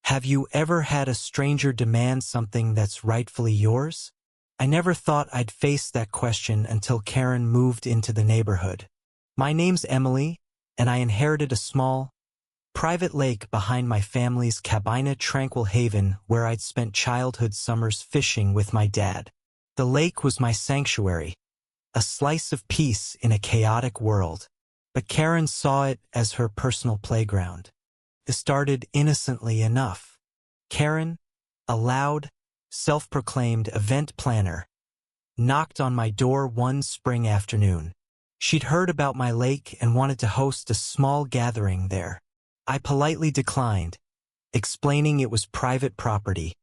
Have you ever had a stranger demand something that's rightfully yours? I never thought I'd face that question until Karen moved into the neighborhood. My name's Emily, and I inherited a small, private lake behind my family's Cabina Tranquil Haven where I'd spent childhood summers fishing with my dad. The lake was my sanctuary, a slice of peace in a chaotic world. But Karen saw it as her personal playground. It started innocently enough. Karen, a loud, self-proclaimed event planner, knocked on my door one spring afternoon. She'd heard about my lake and wanted to host a small gathering there. I politely declined, explaining it was private property,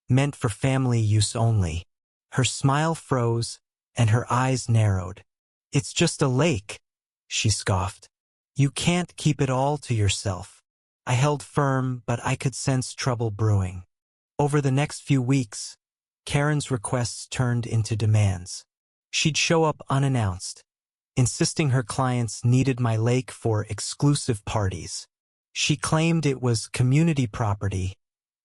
meant for family use only. Her smile froze, and her eyes narrowed. "It's just a lake," she scoffed. "You can't keep it all to yourself." I held firm, but I could sense trouble brewing. Over the next few weeks, Karen's requests turned into demands. She'd show up unannounced, insisting her clients needed my lake for exclusive parties. She claimed it was community property,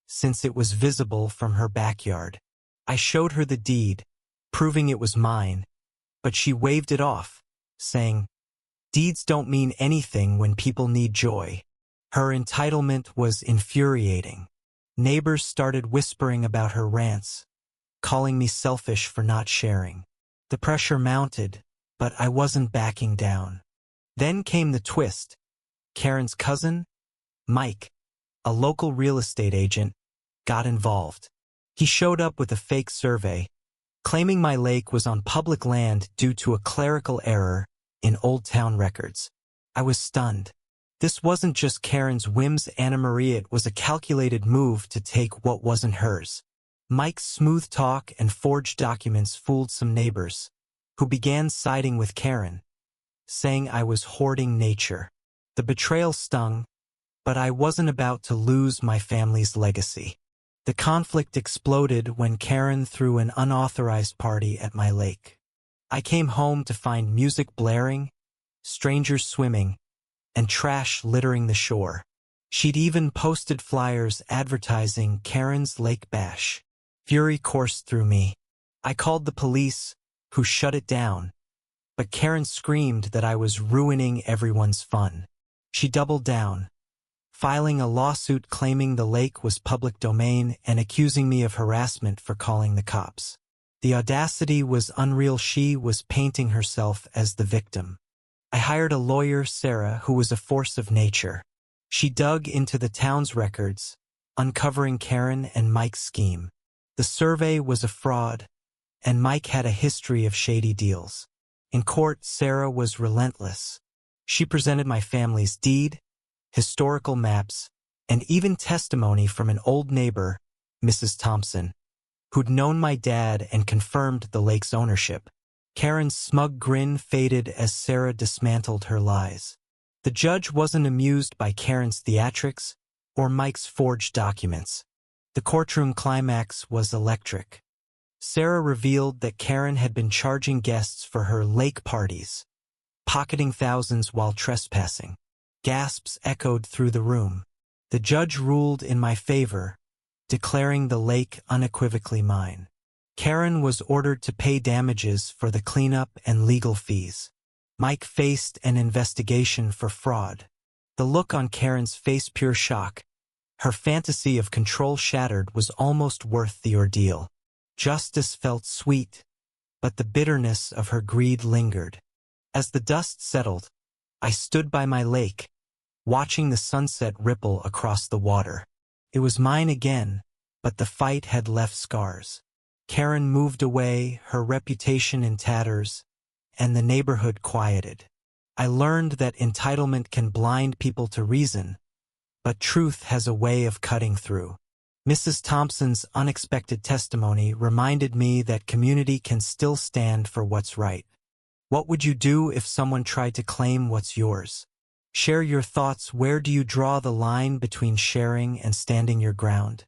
since it was visible from her backyard. I showed her the deed, proving it was mine, but she waved it off, saying, "Deeds don't mean anything when people need joy." Her entitlement was infuriating. Neighbors started whispering about her rants, calling me selfish for not sharing. The pressure mounted, but I wasn't backing down. Then came the twist. Karen's cousin, Mike, a local real estate agent, got involved. He showed up with a fake survey, claiming my lake was on public land due to a clerical error in Old Town records. I was stunned. This wasn't just Karen's whims, Anna Maria. It was a calculated move to take what wasn't hers. Mike's smooth talk and forged documents fooled some neighbors, who began siding with Karen, saying I was hoarding nature. The betrayal stung, but I wasn't about to lose my family's legacy. The conflict exploded when Karen threw an unauthorized party at my lake. I came home to find music blaring, strangers swimming, and trash littering the shore. She'd even posted flyers advertising Karen's Lake Bash. Fury coursed through me. I called the police, who shut it down, but Karen screamed that I was ruining everyone's fun. She doubled down, filing a lawsuit claiming the lake was public domain and accusing me of harassment for calling the cops. The audacity was unreal. She was painting herself as the victim. I hired a lawyer, Sarah, who was a force of nature. She dug into the town's records, uncovering Karen and Mike's scheme. The survey was a fraud, and Mike had a history of shady deals. In court, Sarah was relentless. She presented my family's deed, historical maps, and even testimony from an old neighbor, Mrs. Thompson, who'd known my dad and confirmed the lake's ownership. Karen's smug grin faded as Sarah dismantled her lies. The judge wasn't amused by Karen's theatrics or Mike's forged documents. The courtroom climax was electric. Sarah revealed that Karen had been charging guests for her lake parties, pocketing thousands while trespassing. Gasps echoed through the room. The judge ruled in my favor, declaring the lake unequivocally mine. Karen was ordered to pay damages for the cleanup and legal fees. Mike faced an investigation for fraud. The look on Karen's face, pure shock. Her fantasy of control shattered, was almost worth the ordeal. Justice felt sweet, but the bitterness of her greed lingered. As the dust settled, I stood by my lake, watching the sunset ripple across the water. It was mine again, but the fight had left scars. Karen moved away, her reputation in tatters, and the neighborhood quieted. I learned that entitlement can blind people to reason, but truth has a way of cutting through. Mrs. Thompson's unexpected testimony reminded me that community can still stand for what's right. What would you do if someone tried to claim what's yours? Share your thoughts. Where do you draw the line between sharing and standing your ground?